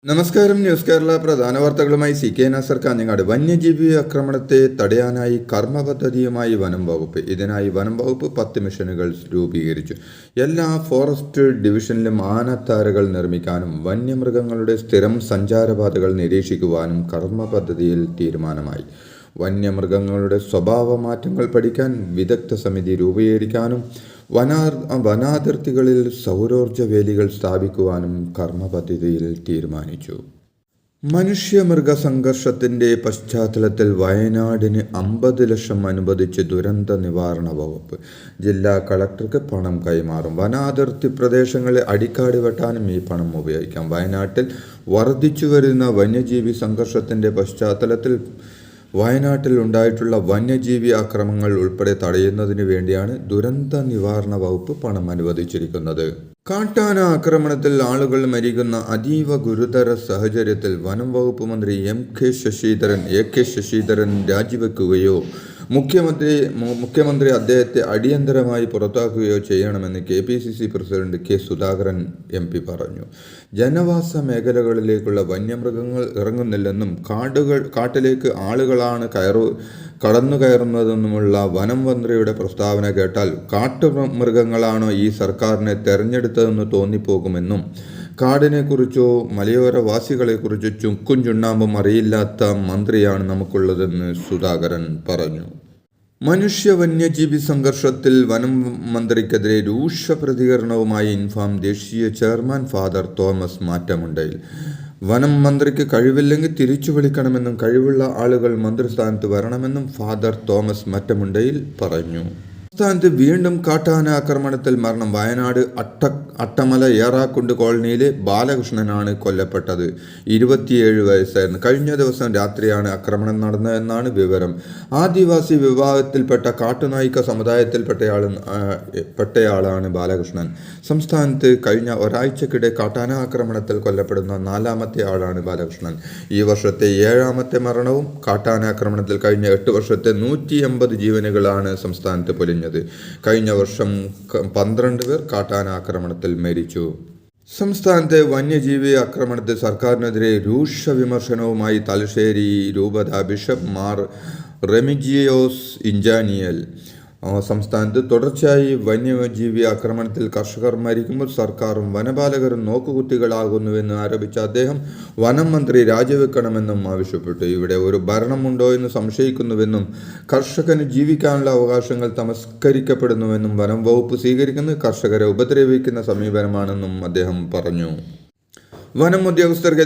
നമസ്കാരം. ന്യൂസ് കേരള പ്രധാന വാർത്തകളുമായി CK നാസർ കാഞ്ഞങ്ങാട്. വന്യജീവി ആക്രമണത്തെ തടയാനായി കർമ്മപദ്ധതിയുമായി വനം വകുപ്പ്. ഇതിനായി വനം വകുപ്പ് 10 മിഷനുകൾ രൂപീകരിച്ചു. എല്ലാ ഫോറസ്റ്റ് ഡിവിഷനിലും ആനത്താരകൾ നിർമ്മിക്കാനും വന്യമൃഗങ്ങളുടെ സ്ഥിരം സഞ്ചാരപാതകൾ നിരീക്ഷിക്കുവാനും കർമ്മപദ്ധതിയിൽ തീരുമാനമായി. വന്യമൃഗങ്ങളുടെ സ്വഭാവമാറ്റങ്ങൾ പഠിക്കാൻ വിദഗ്ധ സമിതി രൂപീകരിക്കാനും വനാതിർത്തികളിൽ സൗരോർജ്ജ വേലികൾ സ്ഥാപിക്കുവാനും കർമ്മപദ്ധതിയിൽ തീരുമാനിച്ചു. മനുഷ്യമൃഗ സംഘർഷത്തിന്റെ പശ്ചാത്തലത്തിൽ വയനാടിന് 50 ലക്ഷം അനുവദിച്ച് ദുരന്ത നിവാരണ വകുപ്പ്. ജില്ലാ കളക്ടർക്ക് പണം കൈമാറും. വനാതിർത്തി പ്രദേശങ്ങളെ അടിക്കാട് വെട്ടാനും ഈ പണം ഉപയോഗിക്കാം. വയനാട്ടിൽ വർദ്ധിച്ചുവരുന്ന വന്യജീവി സംഘർഷത്തിന്റെ പശ്ചാത്തലത്തിൽ വയനാട്ടിൽ ഉണ്ടായിട്ടുള്ള വന്യജീവി ആക്രമണങ്ങൾ ഉൾപ്പെടെ തടയുന്നതിന് വേണ്ടിയാണ് ദുരന്ത നിവാരണ വകുപ്പ് പണം അനുവദിച്ചിരിക്കുന്നത്. കാട്ടാന ആക്രമണത്തിൽ ആളുകൾ മരിക്കുന്ന അതീവ ഗുരുതര സാഹചര്യത്തിൽ വനം വകുപ്പ് മന്ത്രി A K ശശീധരൻ രാജിവെക്കുകയോ മുഖ്യമന്ത്രി അദ്ദേഹത്തെ അടിയന്തരമായി പുറത്താക്കുകയോ ചെയ്യണമെന്ന് KPCC president K Sudhakaran MP പറഞ്ഞു. ജനവാസ മേഖലകളിലേക്കുള്ള വന്യമൃഗങ്ങൾ ഇറങ്ങുന്നില്ലെന്നും കാട്ടിലേക്ക് ആളുകളാണ് കടന്നുകയറുന്നതെന്നുമുള്ള വനം മന്ത്രിയുടെ പ്രസ്താവന കേട്ടാൽ കാട്ടുമൃഗങ്ങളാണോ ഈ സർക്കാരിനെ തെരഞ്ഞെടുത്തതെന്ന് തോന്നിപ്പോകുമെന്നും കാടിനെക്കുറിച്ചോ മലയോരവാസികളെക്കുറിച്ചോ ചുക്കും ചുണ്ണാമ്പും അറിയില്ലാത്ത മന്ത്രിയാണ് നമുക്കുള്ളതെന്ന് സുധാകരൻ പറഞ്ഞു. മനുഷ്യ വന്യജീവി സംഘർഷത്തിൽ വനം മന്ത്രിക്കെതിരെ രൂക്ഷ പ്രതികരണവുമായി ഇൻഫാം ദേശീയ ചെയർമാൻ ഫാദർ തോമസ് മാറ്റമുണ്ടയിൽ. വനം മന്ത്രിക്ക് കഴിവില്ലെങ്കിൽ തിരിച്ചു വിളിക്കണമെന്നും കഴിവുള്ള ആളുകൾ മന്ത്രിസ്ഥാനത്ത് വരണമെന്നും ഫാദർ തോമസ് മാറ്റമുണ്ടയിൽ പറഞ്ഞു. സംസ്ഥാനത്ത് വീണ്ടും കാട്ടാന ആക്രമണത്തിൽ മരണം. വയനാട് അട്ടമല ഏറാക്കുണ്ട് കോളനിയിലെ ബാലകൃഷ്ണനാണ് കൊല്ലപ്പെട്ടത്. 27 വയസ്സായിരുന്നു. കഴിഞ്ഞ ദിവസം രാത്രിയാണ് ആക്രമണം നടന്നതെന്നാണ് വിവരം. ആദിവാസി വിഭാഗത്തിൽപ്പെട്ട കാട്ടുനായ്ക്ക സമുദായത്തിൽപ്പെട്ടയാളാണ് ബാലകൃഷ്ണൻ. സംസ്ഥാനത്ത് കഴിഞ്ഞ ഒരാഴ്ചക്കിടെ കാട്ടാന ആക്രമണത്തിൽ കൊല്ലപ്പെടുന്ന 4ാമത്തെ ആളാണ് ബാലകൃഷ്ണൻ. ഈ വർഷത്തെ 7ാമത്തെ മരണവും കാട്ടാനാക്രമണത്തിൽ കഴിഞ്ഞ 8 വർഷത്തെ 180 ജീവനുകളാണ് സംസ്ഥാനത്ത് പൊലിഞ്ഞത്. കഴിഞ്ഞ വർഷം 12 പേർ കാട്ടാനാക്രമണത്തിൽ മരിച്ചു. സംസ്ഥാനത്തെ വന്യജീവി ആക്രമണത്തിൽ സർക്കാരിനെതിരെ രൂക്ഷ വിമർശനവുമായി തലശ്ശേരി രൂപത ബിഷപ്പ് മാർ റെമിജിയോസ് ഇഞ്ചാനിയൽ. സംസ്ഥാനത്ത് തുടർച്ചയായി വന്യജീവി ആക്രമണത്തിൽ കർഷകർ മരിക്കുമ്പോൾ സർക്കാരും വനപാലകരും നോക്കുകുത്തികളാകുന്നുവെന്ന് ആരോപിച്ച അദ്ദേഹം വനം മന്ത്രി രാജിവെക്കണമെന്നും ആവശ്യപ്പെട്ടു. ഇവിടെ ഒരു ഭരണമുണ്ടോ എന്ന് സംശയിക്കുന്നുവെന്നും കർഷകന് ജീവിക്കാനുള്ള അവകാശങ്ങൾ തമസ്കരിക്കപ്പെടുന്നുവെന്നും വനം വകുപ്പ് സ്വീകരിക്കുന്നത് കർഷകരെ ഉപദ്രവിക്കുന്ന സമീപനമാണെന്നും അദ്ദേഹം പറഞ്ഞു. വനം ഉദ്യോഗസ്ഥർക്ക്